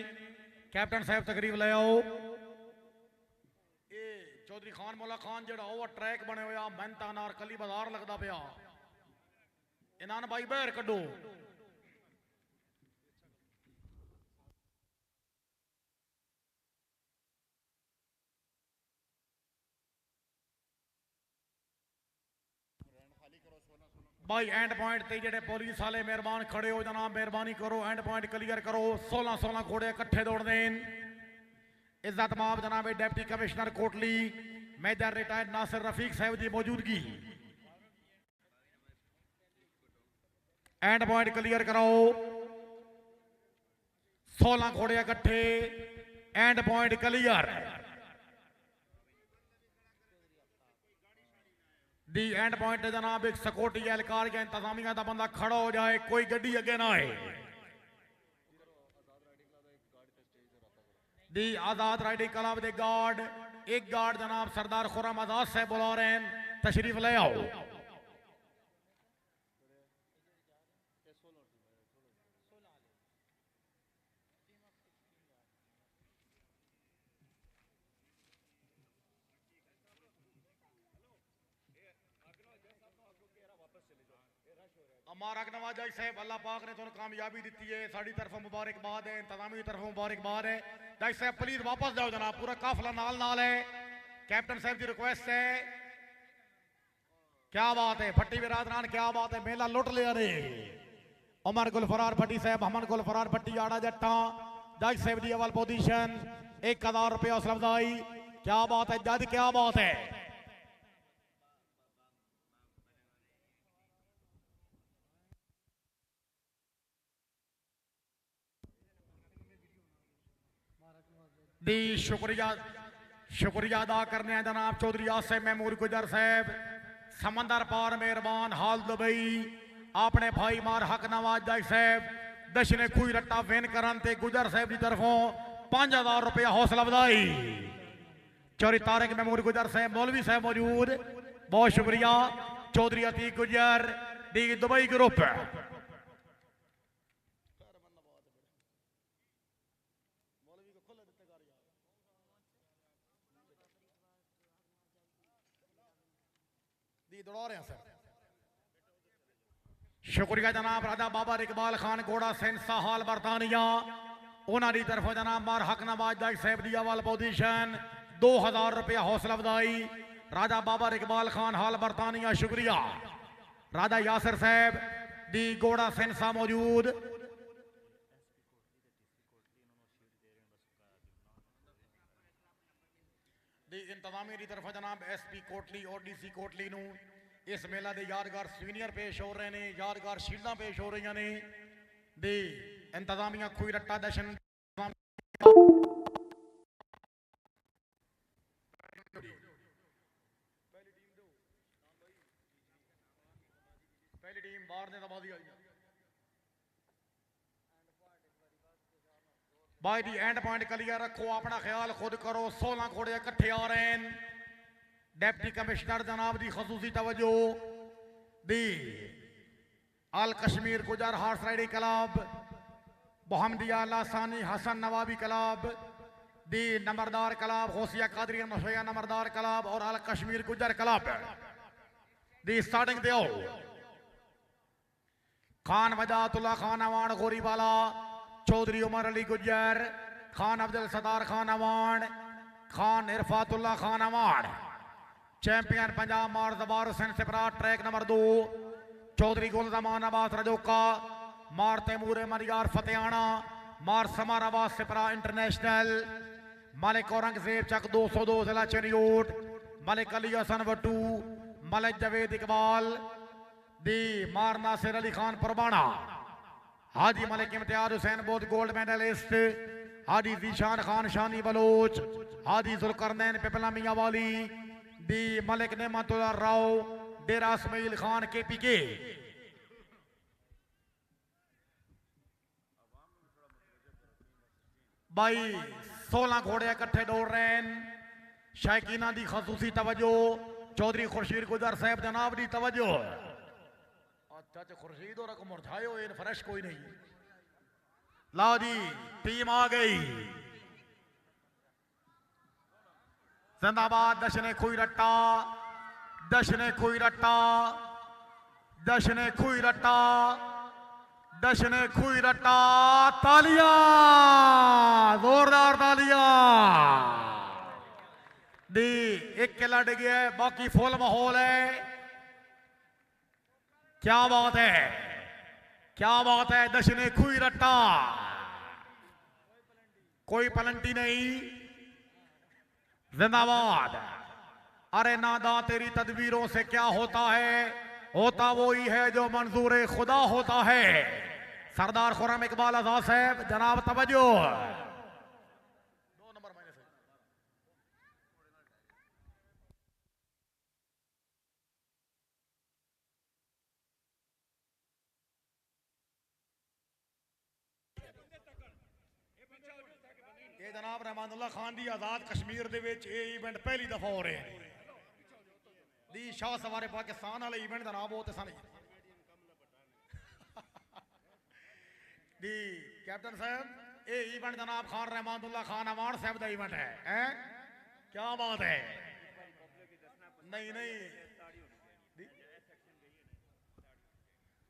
कैप्टन साहब तकरीब ले आओ। ये चौधरी खान मौला खान जो ओवर ट्रैक बने हुआ मेहनता नार कली बाजार लगता पाया इनान भाई बहर कड्डो। भाई एंड पॉइंट ते जेडे पुलिस वाले मेहरबान खड़े हो जनाब मेहरबानी करो एंड पॉइंट क्लियर करो। 16 घोड़े इकट्ठे दौड़ दें। इज्जत माब जनाब deputy commissioner Kotli major retired Nasir Rafiq sahab की मौजूदगी। एंड पॉइंट क्लियर कराओ। 16 घोड़े इकट्ठे and point clear. The and point जनाब एक सिक्योरिटी एहलकार या इंतजामिया का बंदा खड़ा हो जाए कोई गड्डी अगे ना आए। दी आजाद राइडिंग क्लब दे गार्ड एक गार्ड जनाब सरदार खुर्रम आजाद साहब बुला रहे हैं तशरीफ ले आओ। मारक नवाज जज साहब अल्लाह पाक ने तुहानू कामयाबी दी है साड़ी तरफ मुबारकबाद है इंतजामी की तरफ मुबारकबाद है। जज साहब प्लीज वापस जाओ जनाब पूरा काफिला नाल है। कैप्टन साहब की रिक्वेस्ट है। क्या बात है भट्टी बिरादरान क्या बात है मेला लुट लिया रे। उमर गुलफरार भट्टी साहब हमन गुलफरार भट्टी आड़ा जट्टा जज साहब की अवल पोजीशन 1000 रुपये हौसला अफजाई। क्या बात है जज क्या बात है। दी शुक्रिया अदा करने हैं जनाब चौधरी आसिम महमूद गुजर साहब समंदर पार मेहरबान हाल दुबई अपने भाई मार हक नवाज जज साहब दशने खुई रट्टा विन करन ते गुजर साहब की तरफों 5000 रुपया हौसला अफजाई। चौधरी तारिक महमूद गुजर साहब मौलवी साहब मौजूद बहुत शुक्रिया। चौधरी अतीक गुजर दी दुबई ग्रुप दौड़ा रहे हैं सर। शुक्रिया जनाब राजा बाबर इकबाल खान घोड़ा सेंसा हाल बरतानिया उन्होंने तरफ जनाब मार हक नवाज जज साहब दी अवल पोजीशन 2000 रुपया हौसला अफजाई। राजा बाबर इकबाल खान हाल बरतानिया शुक्रिया। राजा यासिर साहब दी घोड़ा सेंसा मौजूद। दी इंतजामी की तरफ जनाब SP कोटली और DC कोटली नू इस मेला के यादगार सीनियर पेश हो रहे हैं यादगार शील्डां पेश हो रही ने। दी इंतजामिया खुई रट्टा दशन पहली टीम बाहर ने दबा दिया। By the and point clear रखो, अपना ख्याल खुद करो। 16 घोड़े इकट्ठे आ रहे हैं। डिप्टी कमिश्नर जनाब दी खसूसी तवज्जो दी अल Kashmir Gujar horse riding club, Mohammadiya Lasani Hasan Nawabi club दी नंबरदार क्लब, गौसिया कादरिया नशोया नंबरदार क्लब और अल कश्मीर गुजर क्लब दी स्टार्टिंग दो। खान वजातुल्ला खान अवान गोरीवाला, चौधरी उमर अली गुज्जर, खान अब्दुल सतार खान अवान, खान इरफातुल्ला खान अवान। चैंपियन पंजाब मार जबार हुसैन सिपरा ट्रैक नंबर 2, चौधरी गुलजमान अब्बास रजोका, मार तैमूर मरियार फतेहाना, मार समार अब्बास सिपरा इंटरनेशनल, मलिक औरंगजेब चक 202 जिला चनियोट, मलिक अली हसन वट्टू, मलिक जवेद इकबाल दी मार नासिर अली खान परबाना, हाजी मलिक इम्तियाज हुसैन बोध गोल्ड मेडलिस्ट, हाजी जीशान खान शानी बलोच, हाजी जुल्करनैन पिपला मियां वाली दी मलिक नेमतुल्लाह राव, डेरा इस्माइल खान KPK। भाई 16 घोड़े इकट्ठे दौड़ रहे हैं। शायकीना दी खसूसी तवज्जो, चौधरी खुर्शीद गुजर साहब जनाब दी तवज्जो। चाचा खुर्शीद और को मुरझायो इन फ्रेश कोई नहीं। लाओ जी टीम आ गई। जिंदाबाद दशने खुई रट्टा, दशने खुई रट्टा, दशने खुई रट्टा, दशने खुई रट्टा। तालियां, जोरदार तालियां दी। एक किला डिग गया है, बाकी फुल माहौल है। क्या बात है, क्या बात है। दशने खुई रट्टा, कोई पलंटी नहीं। जिंदाबाद। अरे नादा तेरी तदबीरों से क्या होता है, होता वही है जो मंजूर खुदा होता है। सरदार खुर्रम इकबाल आजाद साहब जनाब तवज्जो। 2 नंबर मायने से ये जनाब रहमानुल्लाह खान दी आजाद कश्मीर दे विच ये इवेंट पहली दफा हो रहे हैं। दी शाह सवारे पाकिस्तान वाले इवेंट जनाब वो तो सन दी कैप्टन साहब ये इवेंट जनाब खान रहमानुल्लाह खान अवान साहब का इवेंट है, हैं? क्या बात है। नहीं नहीं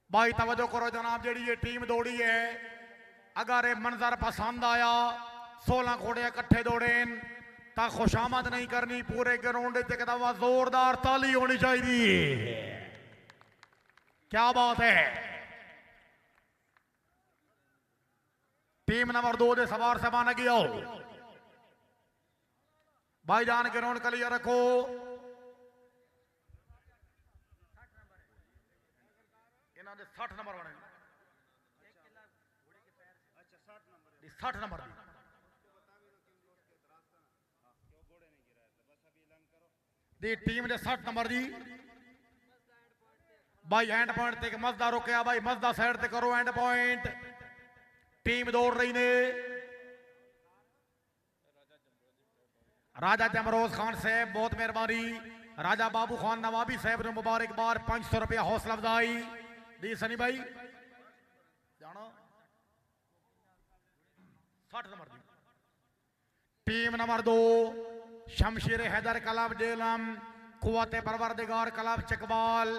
भाई तवज्जो करो जनाब, जेड़ी ये टीम दौड़ी है, अगर ये मंजर पसंद आया, 16 घोड़े इकट्ठे दौड़े ता खुशामद नहीं करनी, पूरे ग्राउंड एक दफा जोरदार ताली होनी चाहिए। क्या बात है। टीम नंबर 2 दे सवार समान अगे आओ। भाईजान ग्राउंड क्लियर रखो। इन्हों ने 60 नंबर बने, 60 नंबर दी टीम ने 60 नंबर दी। भाई एंड पॉइंट तक मजदा रुकया, भाई मजदा साइड ते करो एंड पॉइंट। टीम दौड़ रही ने। राजा जमरोज खान साहब बहुत मेहरबानी। राजा बाबू खान नवाबी साहब ने मुबारकबाद, 500 रुपया हौसला अफजाई दी। सनी भाई जानो 60 नंबर दी। Team number 2 Shamsheer Haider club Jhelum, कुव्वत परवरदिगार क्लब चकवाल,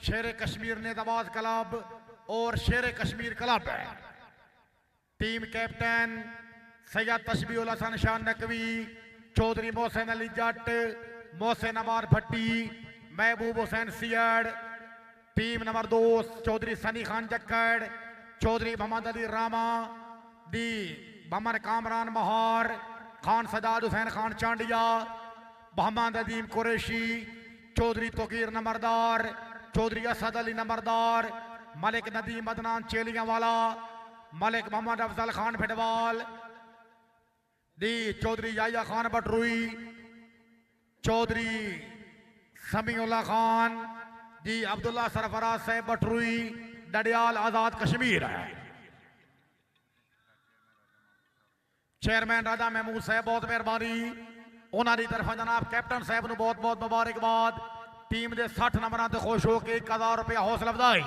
शेर कश्मीर नेताबाज क्लब और शेर कश्मीर क्लब है। Team captain Syed Tashbiul Hasan Shah Naqvi, Chaudhry Mohsin Ali Jatt, Mohsin Amar Bhatti, Mehboob Hussain Siyar. Team number 2 Chaudhry Sunny Khan Jakkar, Chaudhry Mohammad Ali Rama दी, बमन कामरान महार, खान सजाद हुसैन खान चांडिया, मोहम्मद अजीम कुरैशी, चौधरी तोकीर नंबरदार, चौधरी असद अली नंबरदार, मलिक नदीम मदनान चेलियां वाला, मलिक मोहम्मद अफजल खान फिटवाल दी, चौधरी याया खान बटरुई, चौधरी समीउल्लाह खान दी, अब्दुल्ला सरफराज साहब बटरुई, डडियाल आजाद कश्मीर है। चेयरमैन राजा महमूद साहब बहुत मेहरबानी उन्होंने तरफा जनाब कैप्टन साहब को बहुत बहुत मुबारकबाद टीम के 60 नंबर से खुश होकर 1000 रुपया हौसला अफजाई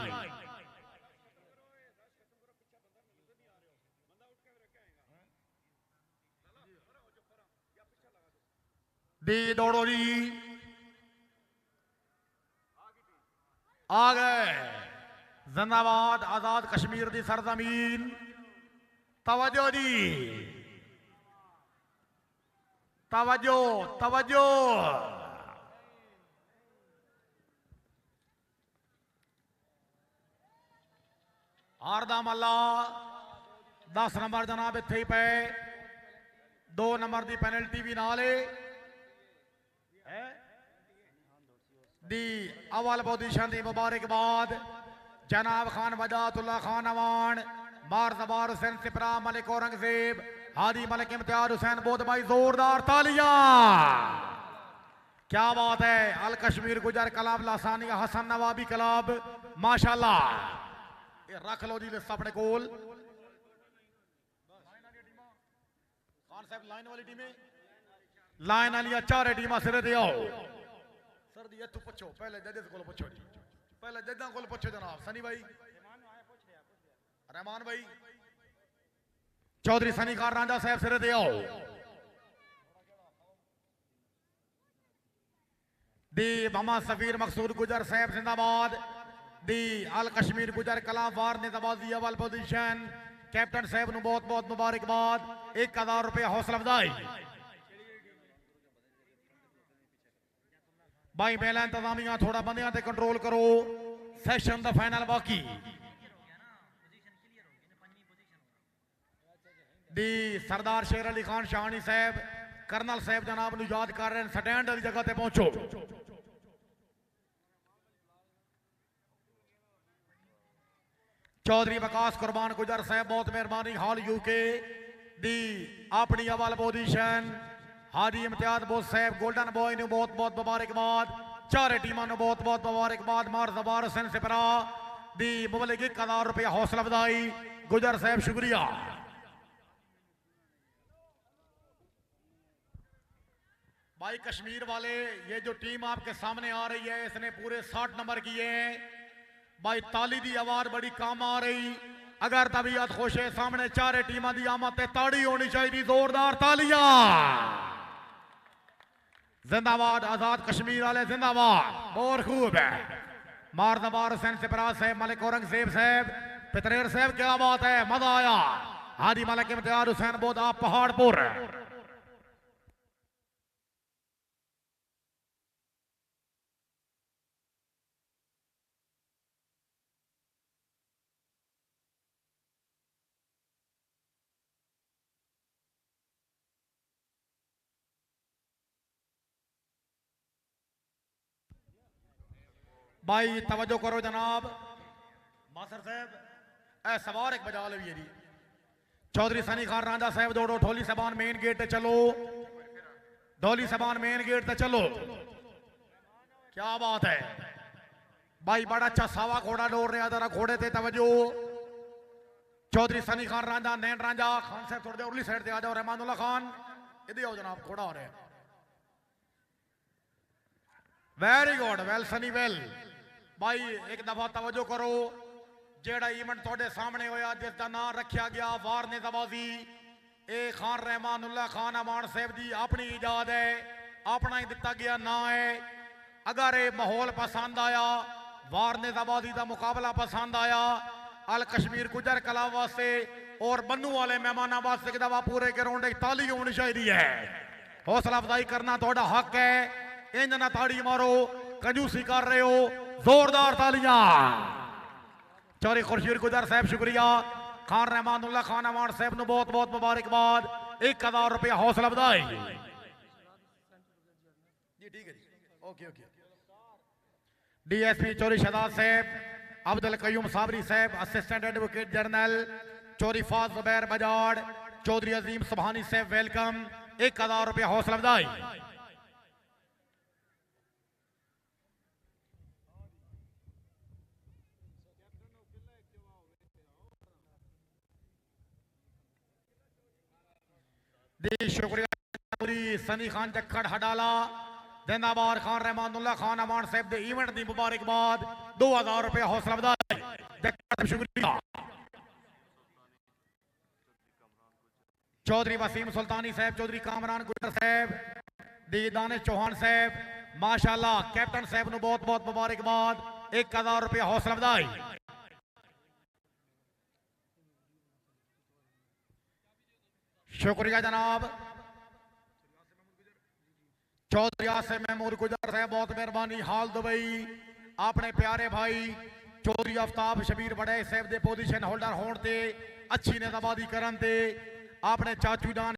दी दौड़ो जी आ गए जिंदाबाद आजाद कश्मीर की सरजमीन तवज्जो जी तवज्जो तवज्जो आरदा मल्ला 10 नंबर जनाब इत्थे ही पे 2 नंबर की पेनल्टी भी नाल दी अवल पोजीशन की मुबारकबाद जनाब खान वजातुल्ला खान अवान मार जबार हुसैन सिपरा मलिक औरंगजेब हादी मलिक इम्तियाज हुसैन बोध भाई जोरदार तालियां क्या बात है अल कश्मीर गुजर कलाब लासानिया हसन नवाबी कलाब माशाल्लाह ये रख लो जी लिस्ट अपने कोल खान साहब लाइन वाली टीमें लाइन वाली चारे टीम सिरे ते आओ सर दी तू पूछो पहले जजेस को पूछो जी पहले जजा को पूछो जनाब सनी भाई रहमान भाई चौधरी सनी खान रांझा साहब सिरे ते आओ दी मोहम्मद सफीर मकसूद गुजर साहब जिंदाबाद दी अल कश्मीर गुजर कलाम वार निजाबाजी अवल पोजीशन कैप्टन साहब को बहुत बहुत मुबारकबाद 1000 रुपया हौसला अफजाई भाई मेला इंतजामिया थोड़ा बंदियां ते कंट्रोल करो सैशन दा फाइनल बाकी दी सरदार शेर अली खान शाहनी साहब कर्नल साहब जनाब नू याद कर रहे हैं स्टैंड वाली जगह ते पहुंचो चौधरी वकास कुर्बान गुजर साहब बहुत मेहरबानी हॉल यूके दी अपनी अवल पोजीशन हाजी इम्तियाज बोस साहब गोल्डन बॉय ने बहुत बहुत मुबारकबाद चारे टीमों ने बहुत बहुत मुबारकबाद मार जबार हुसैन सिपरा दी मुबलिक 1000 रुपया हौसला अफजाई गुजर साहब शुक्रिया भाई कश्मीर वाले ये जो टीम आपके सामने आ रही है इसने पूरे 60 नंबर किए हैं भाई ताली दी आवाज बड़ी काम आ रही अगर तबीयत खुश है सामने चारे टीमां दी आमद ते ताड़ी होनी चाहिए जोरदार तालियां जिंदाबाद आजाद कश्मीर वाले जिंदाबाद बहुत खूब है मार दबार हुसैन सिपरा साहब मलिक औरंगजेब साहब पितरेर साहब क्या बात है मजा आया हादी मलिक इम्तियाज हुसैन बोध आप पहाड़पुर भाई तवज्जो करो जनाब मास्टर साहब ए सवार एक बजा ली जी चौधरी सनी खान रांझा साहब दौड़ो ढोली सबान मेन गेट पे चलो ढोली सबान मेन गेट पे चलो क्या बात है भाई बड़ा अच्छा सावा घोड़ा दौड़ रहा जरा घोड़े ते तवज्जो चौधरी सनी खान रांझा नैन रांझा खान साहब थोड़ी देर उरली साइड ते आ जाओ रहमानुल्लाह खान इधर आओ जनाब घोड़ा हो रहा है very good well Sunny well भाई एक दफा तवज्जो करो जेड़ा इवेंट थोड़े सामने होया जिसका नाम रखा गया वार नेजाबाजी ए खान रहमानुल्लाह खान अमान साहब की अपनी इजाद है अपना ही दिता गया ना है अगर ये माहौल पसंद आया वार नेजाबाजी का मुकाबला पसंद आया अल कश्मीर गुजर कला वास्ते और बन्नू वाले मेहमान वास्ते एक दफा पूरे ग्राउंड ताली होनी चाहिए है हौसला अफजाई करना थोड़ा हक है इंज ना ताड़ी मारो कंजूसी कर रहे हो जोरदार तालियां चौधरी खुर्शीद गुजर साहब शुक्रिया खान रहमानुल्लाह खान अमान साहब को बहुत बहुत मुबारकबाद 1000 रुपया हौसला अफजाई जी ठीक है जी okay okay DSP Chaudhry Shahzad साहब अब्दुल कयूम साबरी साहब assistant advocate general Chaudhry Faaz Zubair Bajar Chaudhry Azeem Subhani साहब वेलकम 1000 रुपया हौसला अफजाई दी शुक्रिया पूरी सनी खान जक्खड़ हडाला जिंदाबाद खान रहमानुल्लाह खान अमान साहब दे इवेंट दी मुबारकबाद 2000 रुपया हौसला अफजाई जक्खड़ शुक्रिया चौधरी वसीम सुल्तानी साहब चौधरी कामरान गुजर साहब दी दानिश चौहान साहब माशाल्लाह कैप्टन साहब नु बहुत बहुत मुबारकबाद 1000 रुपया हौसला अफजाई शुक्रिया जनाब चौधरी आसिम महमूद गुजर साहब बहुत मेहरबानी हाल दुबई अपने प्यारे भाई चौधरी आफ्ताब शबीर बड़े साहब दे पोजीशन होल्डर होने ते अच्छी नेताबादी करन ते अपने चाचू जान